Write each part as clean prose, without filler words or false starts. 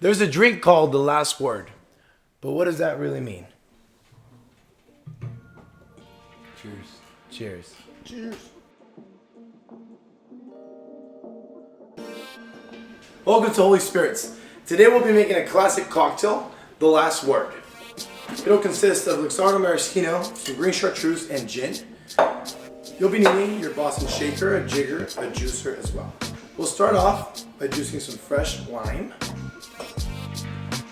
There's a drink called the last word, but what does that really mean? Cheers. Cheers. Cheers. Welcome to Holy Spirits. Today we'll be making a classic cocktail, the last word. It'll consist of Luxardo Maraschino, some green chartreuse, and gin. You'll be needing your Boston shaker, a jigger, a juicer as well. We'll start off by juicing some fresh lime.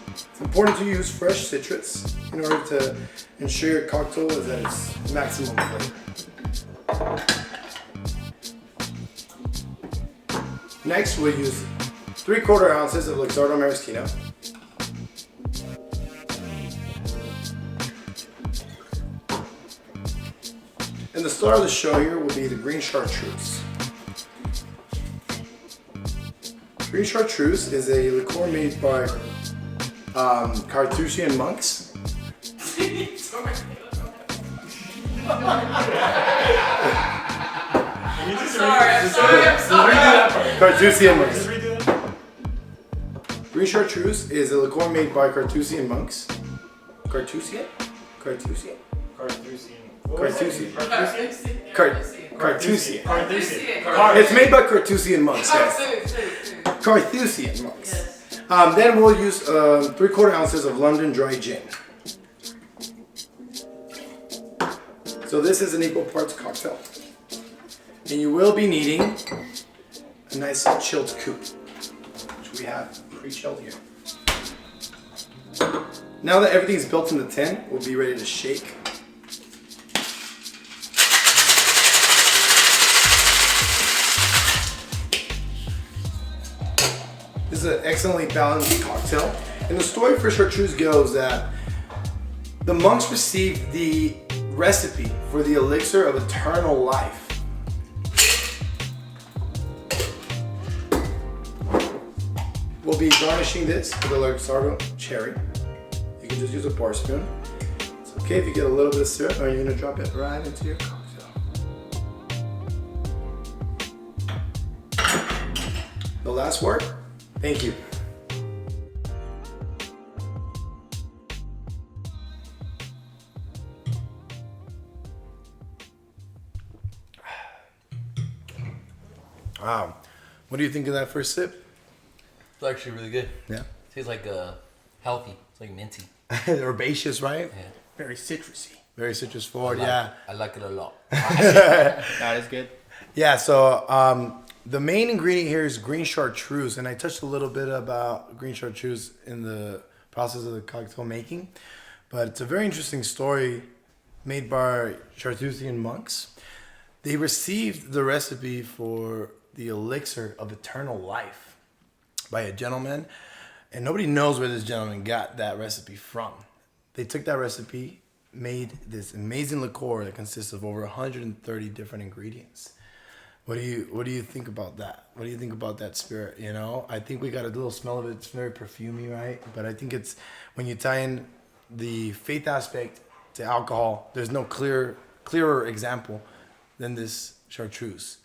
It's important to use fresh citrus in order to ensure your cocktail is at its maximum flavor. Next, we'll use 3/4 ounces of Luxardo Maraschino. And the star of the show here will be the green chartreuse. Green chartreuse is a liqueur made by Carthusian monks. I'm sorry. Carthusian monks. Green chartreuse is a liqueur made by Carthusian monks. Carthusian? Carthusian? Carthusian. Carthusian. Carthusian. Carthusian. Carthusian. It's made by Carthusian monks, yes. Carthusian monks. Yes. Then we'll use 3/4 ounces of London dry gin. So this is an equal parts cocktail. And you will be needing a nice chilled coupe, which we have pre-chilled here. Now that everything's built in the tin, we'll be ready to shake. This is an excellently balanced cocktail. And the story for chartreuse goes that the monks received the recipe for the elixir of eternal life. We'll be garnishing this with a Luxardo cherry. You can just use a bar spoon. It's okay if you get a little bit of syrup, or you're gonna drop it right into your cocktail. The last word? Thank you. Wow. What do you think of that first sip? It's actually really good. Yeah. Tastes like healthy. It's like minty. Herbaceous, right? Yeah. Very citrusy. Very citrus forward, yeah. I like it a lot. That is good. Yeah, so the main ingredient here is green chartreuse, and I touched a little bit about green chartreuse in the process of the cocktail making, but it's a very interesting story made by Charthusian monks. They received the recipe for the elixir of eternal life by a gentleman, and nobody knows where this gentleman got that recipe from. They took that recipe, made this amazing liqueur that consists of over 130 different ingredients. What do you think about that? What do you think about that spirit? You know, I think we got a little smell of it. It's very perfumey, right? But I think it's when you tie in the faith aspect to alcohol, there's no clearer example than this chartreuse.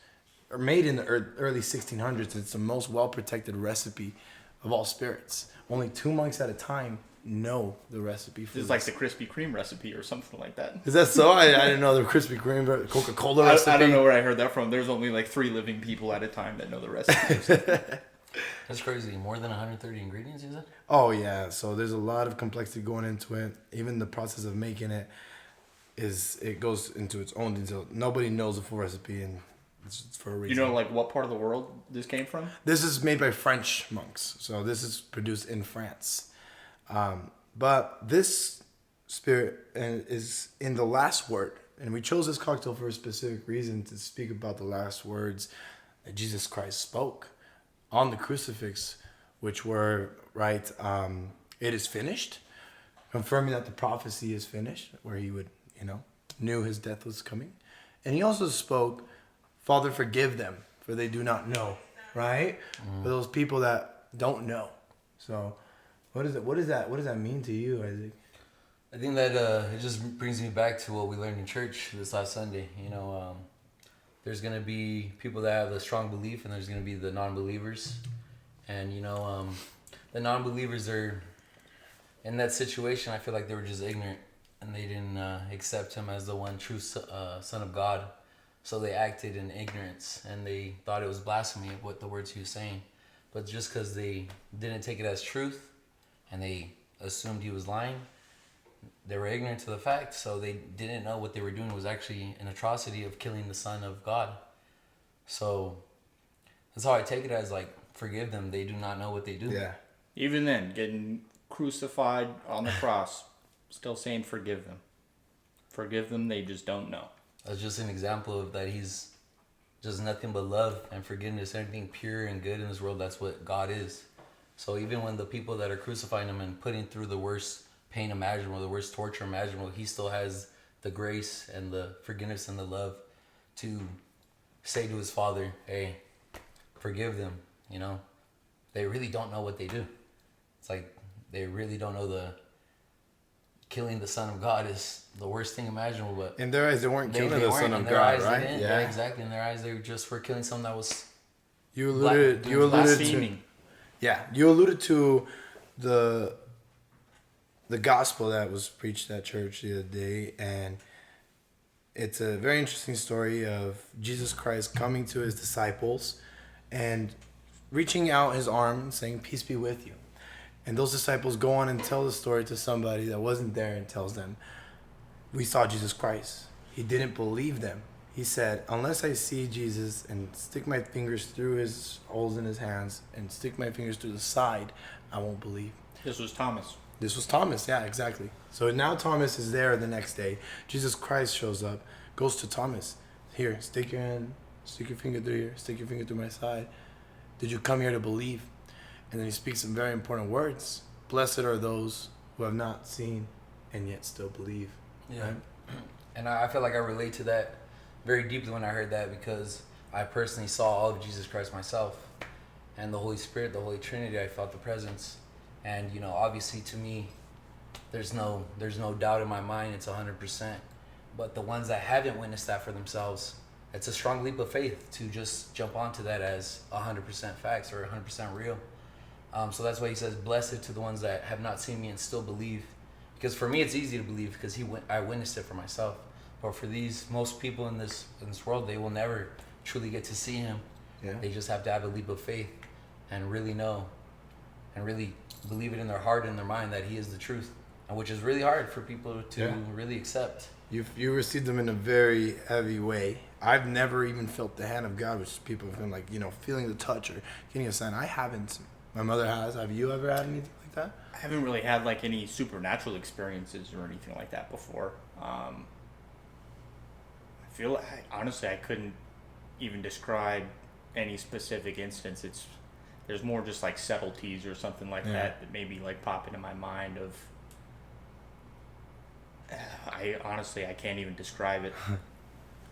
Made in the early 1600s, it's the most well-protected recipe of all spirits. Only 2 monks at a time know the recipe for This is like the Krispy Kreme recipe or something like that. Is that so? I didn't know the Krispy Kreme, Coca-Cola recipe. I don't know where I heard that from. There's only like 3 living people at a time that know the recipe. That's crazy. More than 130 ingredients, is it? Oh yeah, so there's a lot of complexity going into it. Even the process of making it goes into its own detail. Nobody knows the full recipe, and it's for a reason. You know, like what part of the world this came from? This is made by French monks, so this is produced in France. But this spirit is in the last word, and we chose this cocktail for a specific reason to speak about the last words that Jesus Christ spoke on the crucifix, which were it is finished, confirming that the prophecy is finished, where he would, knew his death was coming. And he also spoke, Father, forgive them, for they do not know, right? For those people that don't know. So what does that mean to you, Isaac? I think that it just brings me back to what we learned in church this last Sunday. There's going to be people that have a strong belief, and there's going to be the non-believers. And, the non-believers are in that situation. I feel like they were just ignorant and they didn't accept him as the one true Son of God. So they acted in ignorance and they thought it was blasphemy of what the words he was saying. But just because they didn't take it as truth and they assumed he was lying, they were ignorant to the fact. So they didn't know what they were doing was actually an atrocity of killing the Son of God. So that's how I take it as, like, forgive them. They do not know what they do. Yeah. Even then, getting crucified on the cross, still saying forgive them. Forgive them, they just don't know. That's just an example of that he's just nothing but love and forgiveness. Everything pure and good in this world, that's what God is. So even when the people that are crucifying him and putting through the worst pain imaginable, the worst torture imaginable, he still has the grace and the forgiveness and the love to say to his Father, hey, forgive them, you know? They really don't know what they do. It's like they really don't know the killing the Son of God is the worst thing imaginable, but In their eyes, they weren't killing the weren't. Son In of their God, eyes, they right? didn't. Yeah, exactly. In their eyes, they just were killing someone that was You alluded to Blaspheming. you alluded to the gospel that was preached at church the other day, and it's a very interesting story of Jesus Christ coming to his disciples and reaching out his arm and saying, "Peace be with you." And those disciples go on and tell the story to somebody that wasn't there and tells them, "We saw Jesus Christ." He didn't believe them. He said, "Unless I see Jesus and stick my fingers through his holes in his hands and stick my fingers through the side, I won't believe." This was Thomas. This was Thomas, yeah, exactly. So now Thomas is there the next day. Jesus Christ shows up, goes to Thomas. "Here, stick your hand, stick your finger through here, stick your finger through my side. Did you come here to believe?" And then he speaks some very important words. "Blessed are those who have not seen and yet still believe." Yeah. Right? And I feel like I relate to that very deeply when I heard that, because I personally saw all of Jesus Christ myself and the Holy Spirit, the Holy Trinity. I felt the presence. And, you know, obviously to me, there's no doubt in my mind it's 100%. But the ones that haven't witnessed that for themselves, it's a strong leap of faith to just jump onto that as 100% facts or 100% real. So that's why he says, "Blessed to the ones that have not seen me and still believe." Because for me, it's easy to believe because I witnessed it for myself. But for most people in this world, they will never truly get to see him. Yeah. They just have to have a leap of faith and really know and really believe it in their heart and their mind that he is the truth, and which is really hard for people to really accept. You received them in a very heavy way. I've never even felt the hand of God, which people have been like, feeling the touch or getting a sign. I haven't. My mother has. Have you ever had anything like that? I haven't really had like any supernatural experiences or anything like that before. I feel honestly I couldn't even describe any specific instance. There's more just like subtleties or something like that maybe like pop into my mind of. I can't even describe it.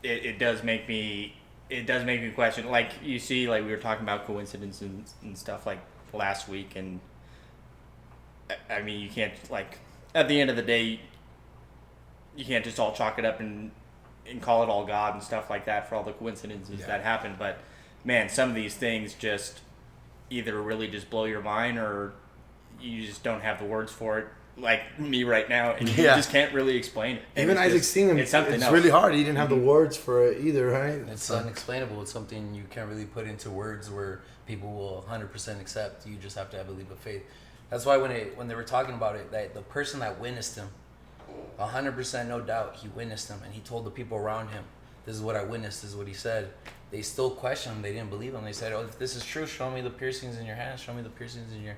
It does make me question. Like you see, like we were talking about coincidences and stuff like last week, and I mean you can't like at the end of the day you can't just all chalk it up and call it all God and stuff like that for all the coincidences that happen. But man, some of these things just either really just blow your mind or you just don't have the words for it. Like me right now, and you just can't really explain it. And Even Isaac seeing him, it's something it's else. really hard. He didn't have the words for it either, right? It's unexplainable. It's something you can't really put into words where people will 100% accept. You just have to have a leap of faith. That's why when they were talking about it, that the person that witnessed him, 100% no doubt, he witnessed him, and he told the people around him, "This is what I witnessed. This is what he said." They still questioned him. They didn't believe him. They said, "Oh, if this is true, show me the piercings in your hands. Show me the piercings in your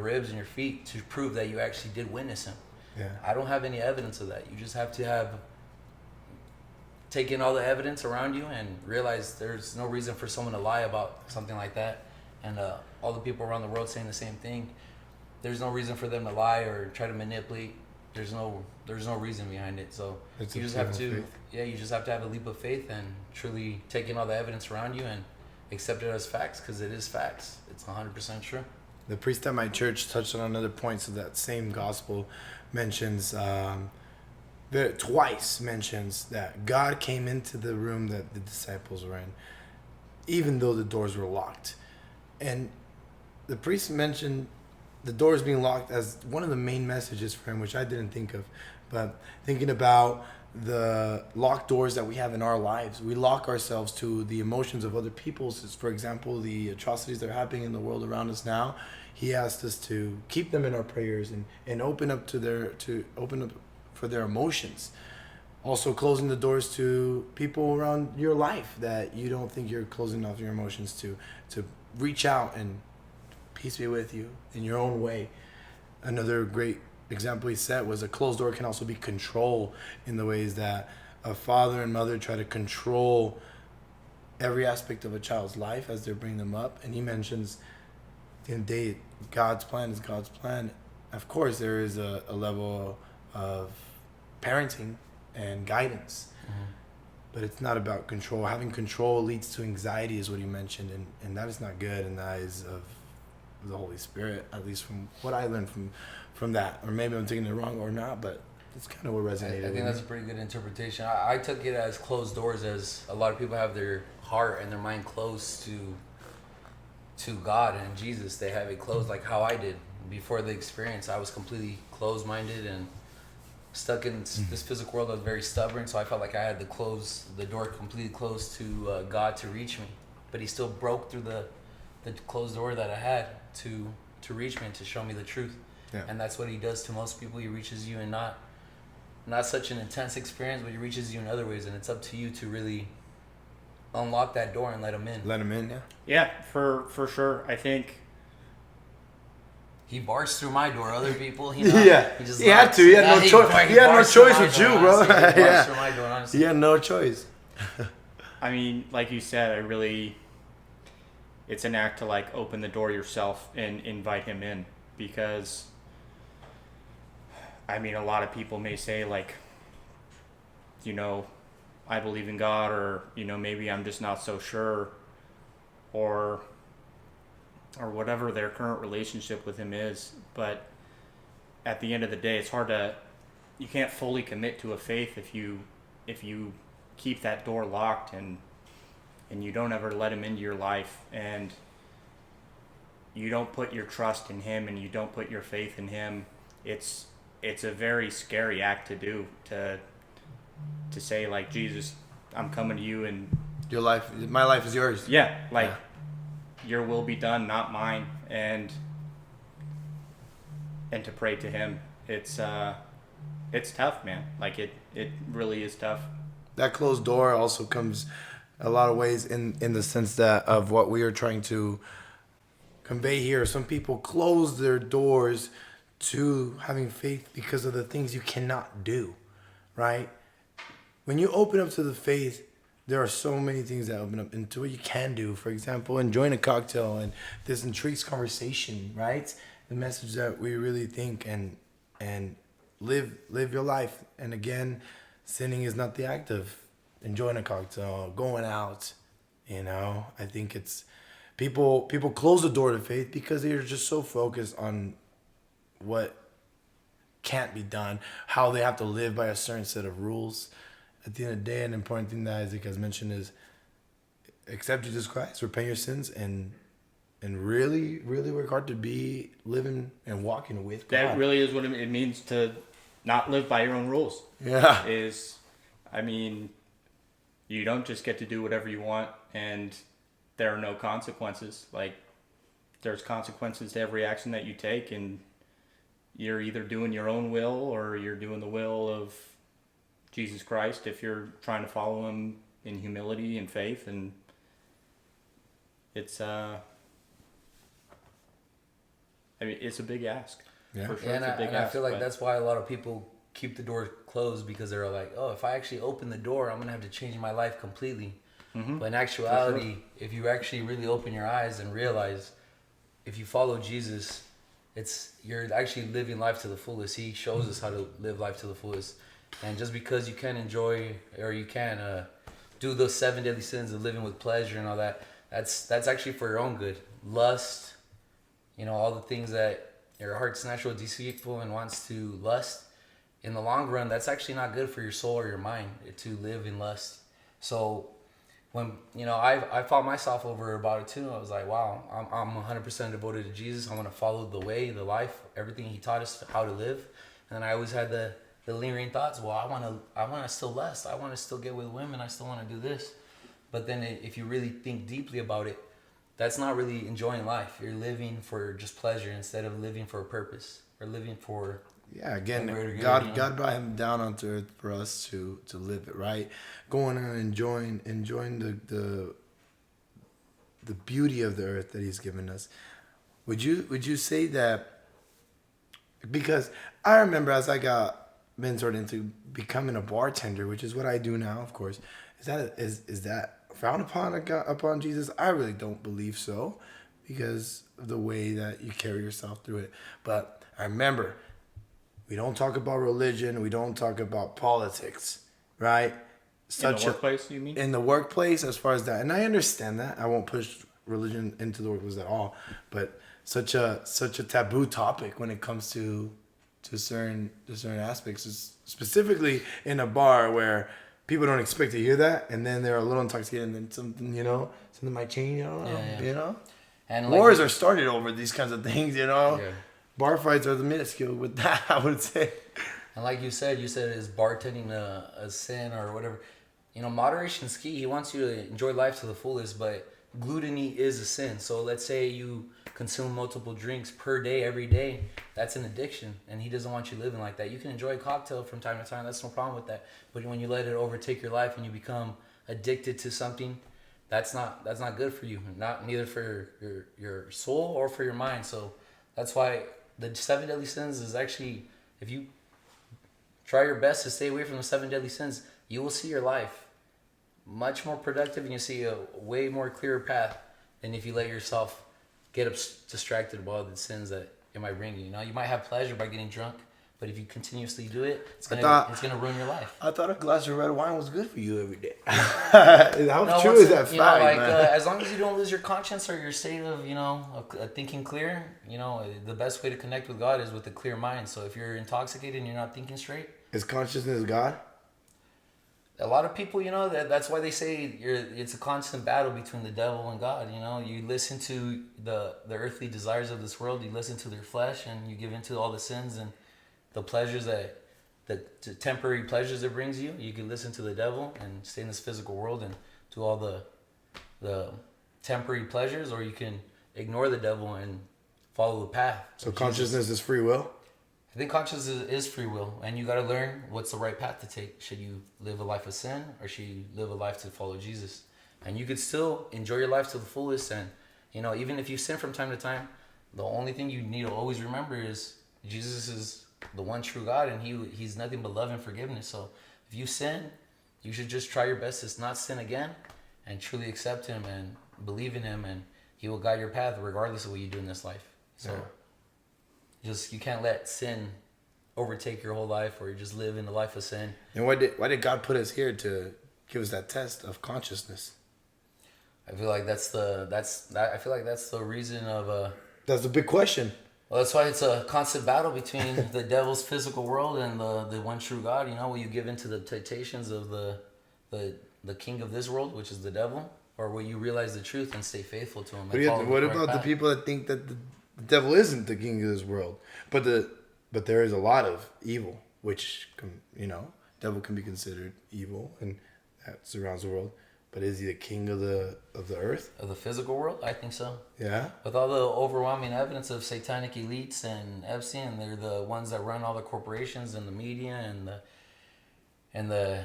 ribs and your feet to prove that you actually did witness him." Yeah. I don't have any evidence of that. You just have to have taken all the evidence around you and realize there's no reason for someone to lie about something like that. And all the people around the world saying the same thing. There's no reason for them to lie or try to manipulate. There's no reason behind it. So It's you a just have leap of to, faith. you just have to have a leap of faith and truly take in all the evidence around you and accept it as facts, because it is facts. It's 100% true. The priest at my church touched on another point of that same gospel, mentions twice mentions that God came into the room that the disciples were in, even though the doors were locked. And the priest mentioned the doors being locked as one of the main messages for him, which I didn't think of, but thinking about the locked doors that we have in our lives. We lock ourselves to the emotions of other people. So for example, the atrocities that are happening in the world around us now. He asked us to keep them in our prayers and open up for their emotions. Also closing the doors to people around your life that you don't think you're closing off your emotions to reach out and peace be with you in your own way. Another great example he set was a closed door can also be control, in the ways that a father and mother try to control every aspect of a child's life as they're bringing them up. And he mentions in day God's plan is God's plan. Of course, there is a level of parenting and guidance, but it's not about control. Having control leads to anxiety, is what he mentioned, and that is not good in the eyes of the Holy Spirit, at least from what I learned from that. Or maybe I'm taking it wrong or not, but it's kind of what resonated. I think that's a pretty good interpretation. I took it as closed doors, as a lot of people have their heart and their mind closed to God and Jesus. They have it closed, like how I did before the experience. I was completely closed-minded and stuck in this physical world. I was very stubborn, so I felt like I had to close the door completely closed to God to reach me. But he still broke through the closed door that I had to reach me and to show me the truth. Yeah. And that's what he does to most people. He reaches you in not such an intense experience, but he reaches you in other ways, and it's up to you to really unlock that door and let him in. Let him in, yeah. Yeah, for sure. I think He bars through my door. Other people, Yeah. he just He had knocks. to. He had Yeah, no choice. He had no bars through choice my with door, you, bro. honestly. He bars Yeah. through my door, honestly. He had no choice. I mean, like you said, it's an act to like open the door yourself and invite him in, because I mean, a lot of people may say like, I believe in God, or, maybe I'm just not so sure, or whatever their current relationship with him is. But at the end of the day, it's hard you can't fully commit to a faith if you keep that door locked and you don't ever let him into your life, and you don't put your trust in him and you don't put your faith in him. It's a very scary act to do, to say like, Jesus, I'm coming to you, and My life is yours. your will be done, not mine, and to pray to him. It's tough, man. Like it really is tough. That closed door also comes a lot of ways in the sense that of what we are trying to convey here. Some people close their doors to having faith because of the things you cannot do, right? When you open up to the faith, there are so many things that open up into what you can do. For example, enjoying a cocktail, and this intrigues conversation, right? The message that we really think and live your life. And again, sinning is not the act of enjoying a cocktail, going out. I think it's people close the door to faith because they're just so focused on what can't be done, how they have to live by a certain set of rules. At the end of the day, an important thing that Isaac has mentioned is accept Jesus Christ, repent your sins, and really, really work hard to be living and walking with God. That really is what it means to not live by your own rules. Yeah. You don't just get to do whatever you want and there are no consequences. Like, there's consequences to every action that you take, and you're either doing your own will or you're doing the will of Jesus Christ if you're trying to follow him in humility and faith. And it's it's a big ask. Yeah. For sure, And it's a big I ask. feel like but that's why a lot of people keep the door closed, because they're like, oh, if I actually open the door, I'm going to have to change my life completely. But in actuality, if you actually really open your eyes and realize, if you follow Jesus, you're actually living life to the fullest. He shows us how to live life to the fullest. And just because you can enjoy, or you can do those 7 deadly sins of living with pleasure and all that, that's actually for your own good. Lust, all the things that your heart's natural deceitful and wants to lust. In the long run, that's actually not good for your soul or your mind to live in lust. So when I found myself over about it too. I was like, wow, I'm 100% devoted to Jesus. I want to follow the way, the life, everything he taught us how to live. And I always had the lingering thoughts. Well, I want to still lust. I want to still get with women. I still want to do this. But then if you really think deeply about it, that's not really enjoying life. You're living for just pleasure instead of living for a purpose or living for. Yeah, again, greater good, God you know? God brought him down onto earth for us to live it, right? Going and enjoying the beauty of the earth that he's given us. Would you say that, because I remember as I got mentored into becoming a bartender, which is what I do now, of course, is that frowned upon Jesus? I really don't believe so, because of the way that you carry yourself through it. But I remember, we don't talk about religion. We don't talk about politics, right? In the workplace, you mean? In the workplace, as far as that. And I understand that. I won't push religion into the workplace at all. But such a taboo topic when it comes to certain aspects, specifically in a bar where people don't expect to hear that, and then they're a little intoxicated, and then something might change. I don't know. Yeah. You know, And wars are started over these kinds of things. You know. Yeah. Bar fights are the minuscule with that, I would say. And like you said is bartending a sin or whatever. Moderation's key. He wants you to enjoy life to the fullest, but gluttony is a sin. So let's say you consume multiple drinks per day, every day. That's an addiction, and he doesn't want you living like that. You can enjoy a cocktail from time to time. That's no problem with that. But when you let it overtake your life and you become addicted to something, that's not good for you. Neither for your soul or for your mind. So that's why the 7 deadly sins is actually, if you try your best to stay away from the 7 deadly sins, you will see your life much more productive, and you'll see a way more clearer path than if you let yourself get distracted by all the sins that it might bring you. You might have pleasure by getting drunk, but if you continuously do it, it's gonna ruin your life. I thought a glass of red wine was good for you every day. How true is that fact, man? As long as you don't lose your conscience or your state of, thinking clear, the best way to connect with God is with a clear mind. So if you're intoxicated and you're not thinking straight, Is consciousness God? a lot of people, that's why they say it's a constant battle between the devil and God. You listen to the earthly desires of this world, you listen to their flesh, and you give into all the sins and the pleasures the temporary pleasures it brings you. You can listen to the devil and stay in this physical world and do all the temporary pleasures, or you can ignore the devil and follow the path. So consciousness is free will? I think consciousness is free will, and you got to learn what's the right path to take. Should you live a life of sin, or should you live a life to follow Jesus? And you could still enjoy your life to the fullest, and even if you sin from time to time, the only thing you need to always remember is Jesus is the one true God, and he's nothing but love and forgiveness. So if you sin, you should just try your best to not sin again, and truly accept him and believe in him, and he will guide your path regardless of what you do in this life. So you can't let sin overtake your whole life, or you just live in the life of sin. And why did God put us here to give us that test of consciousness? I feel like that's the reason of That's the big question. Well, that's why it's a constant battle between the devil's physical world and the one true God. Will you give into the temptations of the king of this world, which is the devil, or will you realize the truth and stay faithful to him? What about the people that think that the devil isn't the king of this world, but there is a lot of evil, which devil can be considered evil, and that surrounds the world. But is he the king of the earth? Of the physical world? I think so. Yeah. With all the overwhelming evidence of satanic elites and Epstein, they're the ones that run all the corporations and the media and the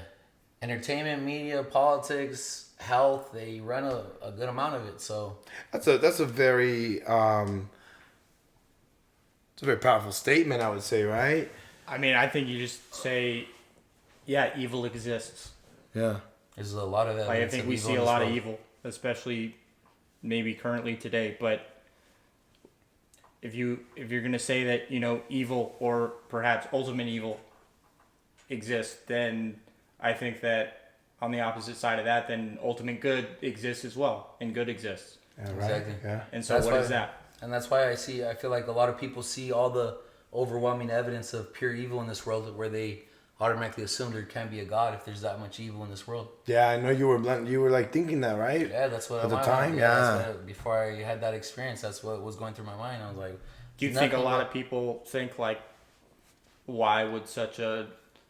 entertainment media, politics, health. They run a good amount of it. So that's a very powerful statement, I would say, right? I mean, I think you just say, yeah, evil exists. Yeah. There's a lot of evidence. I think we see a lot of evil, especially maybe currently today. But if you're gonna say that evil or perhaps ultimate evil exists, then I think that on the opposite side of that, then ultimate good exists as well, and good exists. Yeah, right. Exactly. Yeah. And so what is that? And that's why I feel like a lot of people see all the overwhelming evidence of pure evil in this world, where they automatically assume there can't be a God if there's that much evil in this world. Yeah, I know you were like thinking that, right? Yeah, that's what At the my time, mind- yeah. that's what- before I had that experience, that's what was going through my mind. I was like, Do you think a nothing lot but- of people think like, why would such a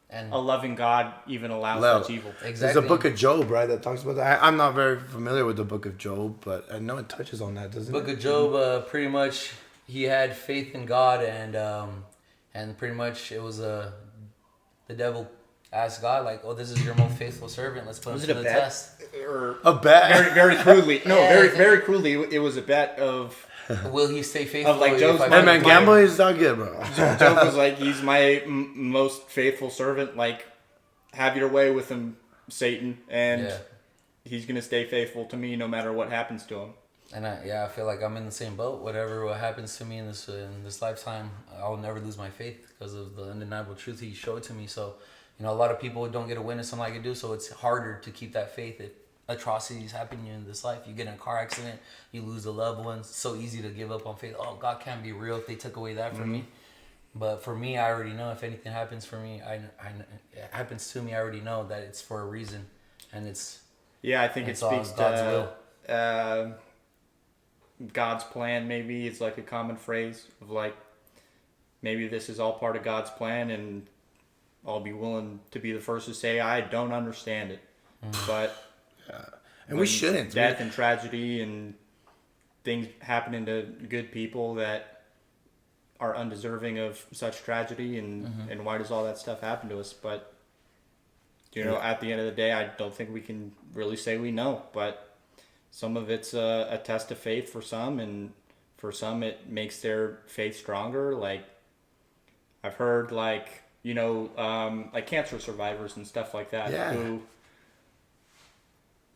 and loving God even allow Love. such evil? exactly. There's a book of Job, right, that talks about that. I'm not very familiar with the book of Job, but I know it touches on that, doesn't Book it? of Job, pretty much he had faith in God, and pretty much it was the devil asked God like, "Oh, this is your most faithful servant. Let's put him Was to it a the bet? test." Or A bet. very crudely? No, Yeah, very I think- very crudely. It was a bet of Will he stay faithful? like if Job's I my- Hey man, my- gambling is not good, bro. Job was like, he's my most faithful servant. Like, have your way with him, Satan, and Yeah. he's gonna stay faithful to me no matter what happens to him. And I feel like I'm in the same boat. Whatever what happens to me in this lifetime, I'll never lose my faith because of the undeniable truth he showed to me. So, a lot of people don't get to witness something like I do, so it's harder to keep that faith. If atrocities happen to you in this life, you get in a car accident, you lose a loved one. It's so easy to give up on faith. Oh, God can't be real if they took away that from me. But for me, I already know if anything happens for me, it happens to me. I already know that it's for a reason, and it's Yeah, I think it It's all speaks God's to God's plan. Maybe it's like a common phrase of like, maybe this is all part of God's plan, and I'll be willing to be the first to say I don't understand it, but And we shouldn't. death and tragedy and things happening to good people that are undeserving of such tragedy, and why does all that stuff happen to us? But at the end of the day, I don't think we can really say we know, but some of it's a test of faith for some, and for some it makes their faith stronger. Like I've heard like cancer survivors and stuff like that Yeah. who,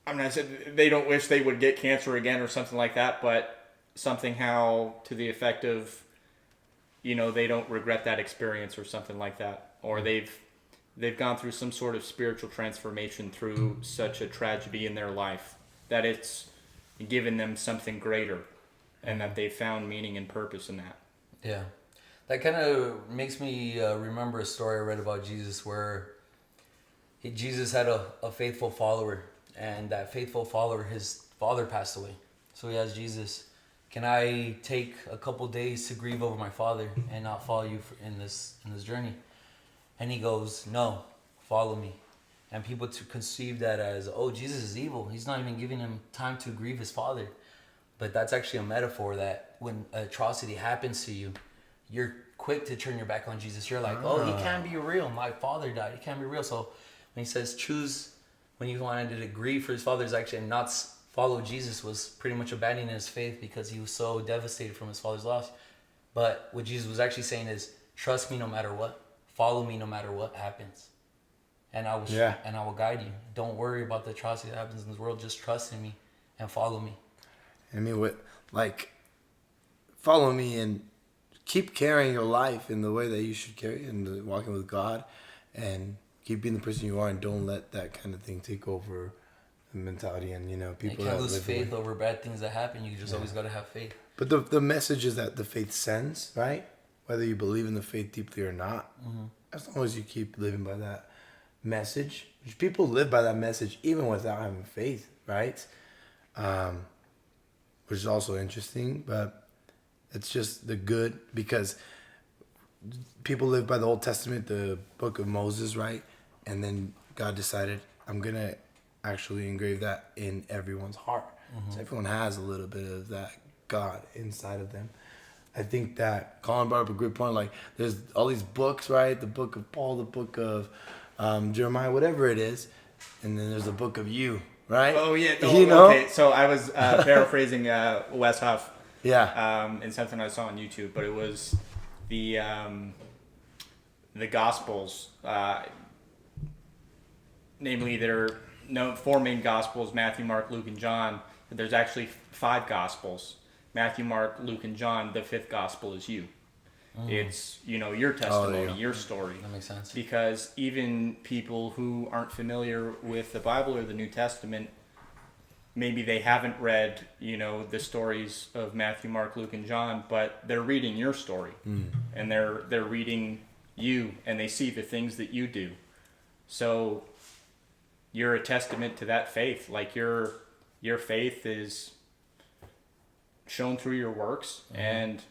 I'm not saying they don't wish they would get cancer again or something like that, but something how to the effect of, they don't regret that experience or something like that, or they've gone through some sort of spiritual transformation through such a tragedy in their life that it's given them something greater, and that they found meaning and purpose in that. Yeah. That kind of makes me remember a story I read about Jesus where Jesus had a faithful follower, and that faithful follower, his father passed away. So he asked Jesus, can I take a couple days to grieve over my father and not follow you in this journey? And he goes, no, follow me. And people to conceive that as, oh, Jesus is evil. He's not even giving him time to grieve his father. But that's actually a metaphor that when atrocity happens to you, you're quick to turn your back on Jesus. You're like, oh, he can't be real. My father died. He can't be real. So when he says choose, when he wanted to grieve for his father's action and not follow Jesus, was pretty much abandoning his faith because he was so devastated from his father's loss. But what Jesus was actually saying is, trust me no matter what. Follow me no matter what happens. And I will guide you. Don't worry about the atrocity that happens in this world. Just trust in me and follow me. I mean, follow me and keep carrying your life in the way that you should carry it, and walking with God, and keep being the person you are, and don't let that kind of thing take over the mentality. And people You can't that lose live faith over bad things that happen. You just always got to have faith. But the message is that the faith sends, right? Whether you believe in the faith deeply or not, as long as you keep living by that message, which people live by that message even without having faith, right? Which is also interesting, but it's just the good, because people live by the Old Testament, the book of Moses, right? And then God decided, I'm going to actually engrave that in everyone's heart. So everyone has a little bit of that God inside of them. I think that Colin brought up a great point. Like, there's all these books, right? The book of Paul, the book of Jeremiah, whatever it is. And then there's the book of you, right? Oh yeah, Okay, so I was paraphrasing Wes Huff. Yeah. In something I saw on YouTube, but it was the Gospels, namely there are four main Gospels: Matthew, Mark, Luke, and John. But there's actually 5 Gospels: Matthew, Mark, Luke, and John. The 5th Gospel is you. It's your testimony, your story. That makes sense. Because even people who aren't familiar with the Bible or the New Testament, maybe they haven't read, the stories of Matthew, Mark, Luke, and John, but they're reading your story, and they're reading you, and they see the things that you do, So you're a testament to that faith. Like your faith is shown through your works, and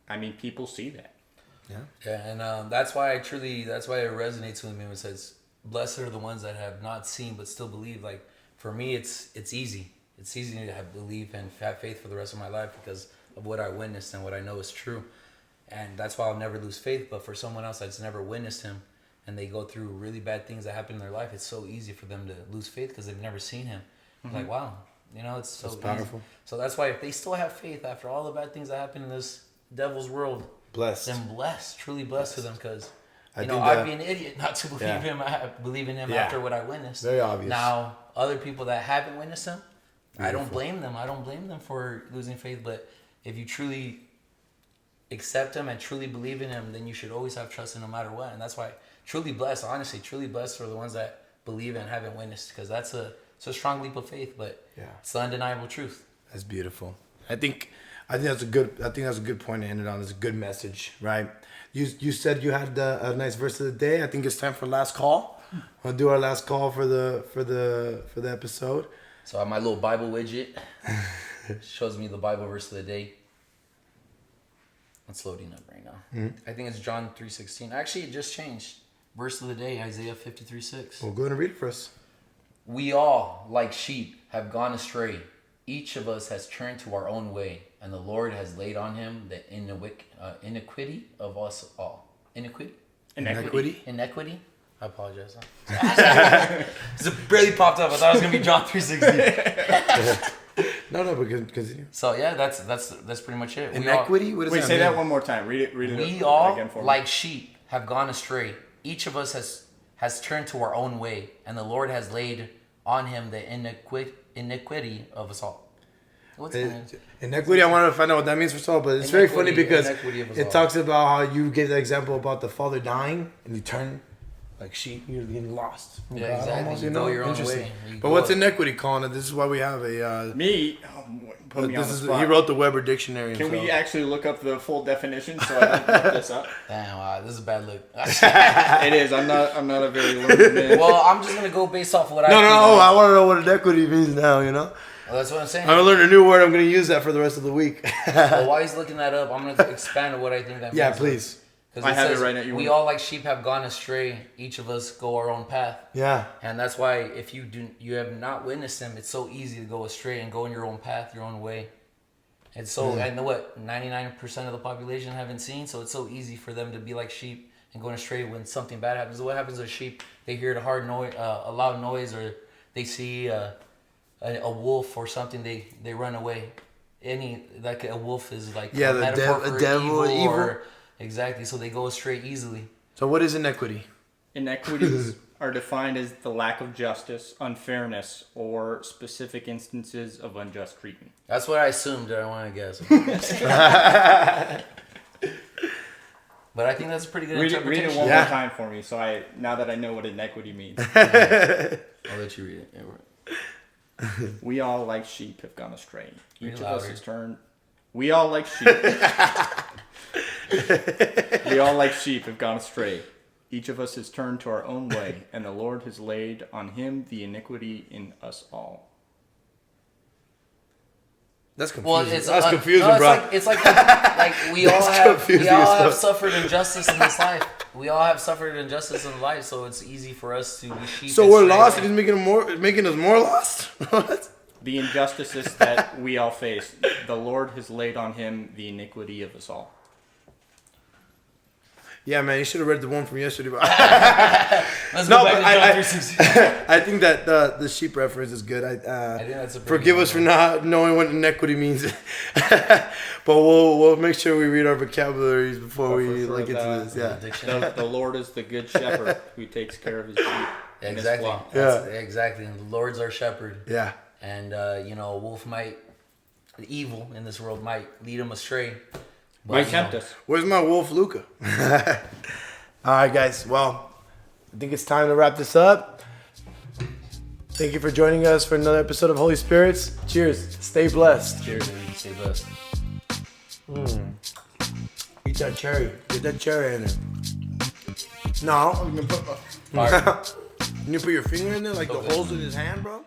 I mean, people see that. Yeah, and that's why it resonates with me when it says, "Blessed are the ones that have not seen but still believe." Like for me, it's easy. It's easy to have belief and have faith for the rest of my life because of what I witnessed and what I know is true, and that's why I'll never lose faith. But for someone else that's never witnessed him, and they go through really bad things that happen in their life, it's so easy for them to lose faith because they've never seen him. Like, wow, it's so powerful. easy. So that's why if they still have faith after all the bad things that happen in this devil's world, Blessed. then blessed, truly blessed to them, because I think I'd that- be an idiot not to believe Yeah. him. Believe in him Yeah. after what I witnessed. Very obvious. Now, other people that haven't witnessed him, I don't blame them. I don't blame them for losing faith. But if you truly accept him and truly believe in him, then you should always have trust in no matter what. And that's why truly blessed, honestly, truly blessed are the ones that believe and haven't witnessed, because it's a strong leap of faith, but it's the undeniable truth. That's beautiful. I think that's a good point to end it on. It's a good message, right? You said you had a nice verse of the day. I think it's time for last call. We'll do our last call for the episode. So I have my little Bible widget. Shows me the Bible verse of the day. It's loading up right now. I think it's John 3:16. Actually, it just changed. Verse of the day, Isaiah 53:6. Well, go ahead and read it for us. We all, like sheep, have gone astray. Each of us has turned to our own way, and the Lord has laid on him the iniquity of us all. Iniquity? Inequity? I apologize. It barely popped up. I thought it was going to be John 3:16. No, but continue. So, yeah, that's pretty much it. Inequity? What does Wait, that say mean? that one more time. Read it. We all, again for me. like sheep, have gone astray. Each of us has turned to our own way, and the Lord has laid on him the iniquity of us all. What's Inequity, I wanted to find out what that means for Saul, but it's very funny because Inequity of us it all. talks about how you gave the example about the father dying and you turn like sheep, you're getting lost. from Yeah, God exactly. almost, You go your own Interesting. way. You But go what's up. inequity, Colin? This is why we have a. Me, put me on the spot. He wrote the Weber Dictionary. Can we himself. actually look up the full definition so I don't look this up? Damn, wow, this is a bad look. It is. I'm not a very learned man. Well, I'm just gonna go based off of what I No, think. I want to know what inequity means now. Well, that's what I'm saying. I'm gonna learn a new word. I'm gonna use that for the rest of the week. Well, while he's looking that up, I'm gonna expand on what I think that means. Yeah, please. 'Cause I have it says, right now. You we want- all like sheep have gone astray. Each of us go our own path. Yeah. And that's why if you have not witnessed him, it's so easy to go astray and go in your own path, your own way. It's so, I know what, 99% of the population haven't seen, so it's so easy for them to be like sheep and going astray when something bad happens. What happens to a sheep? They hear a hard noise, a loud noise, or they see a wolf or something, they run away. Like a wolf is like Yeah, a the metaphor for devil, evil. or- exactly, so they go astray easily. So what is inequity? Inequities are defined as the lack of justice, unfairness, or specific instances of unjust treatment. That's what I assumed. I want to guess. But I think that's a pretty good Read interpretation. it one Yeah. more time for me, so now that I know what inequity means. I'll let you read it. Yeah, We all, like sheep, have gone astray. Read Each it of us louder. has turned. We all, like sheep. We all, like sheep, have gone astray. Each of us has turned to our own way, and the Lord has laid on him the iniquity in us all. That's Well, confusing. it's That's confusing, no, bro. It's like we all have confusing we all as have fuck. suffered injustice in this life. We all have suffered injustice in life, so it's easy for us to be sheep. So and we're stray lost, away. and he's making us more lost. What? The injustices that we all face, the Lord has laid on him the iniquity of us all. Yeah, man, you should have read the one from yesterday. But Let's No, go back but to I- John 3:16. I think that the sheep reference is good. I think that's a pretty Forgive good us for one. not knowing what inequity means, but we'll make sure we read our vocabularies before Oh, we for sure, look into this. Yeah, Dictionary. The Lord is the good shepherd who takes care of his sheep. and his Exactly. flock. Exactly. And the Lord's our shepherd. yeah. And a wolf the evil in this world might lead him astray. But, Might tempt us. Where's my wolf, Luca? All right, guys. Well, I think it's time to wrap this up. Thank you for joining us for another episode of Holy Spirits. Cheers. Stay blessed. Cheers, and stay blessed. Eat that cherry. Get that cherry in it. No, I'm gonna put my Fire. You put your finger in there like So the good. holes in his hand, bro?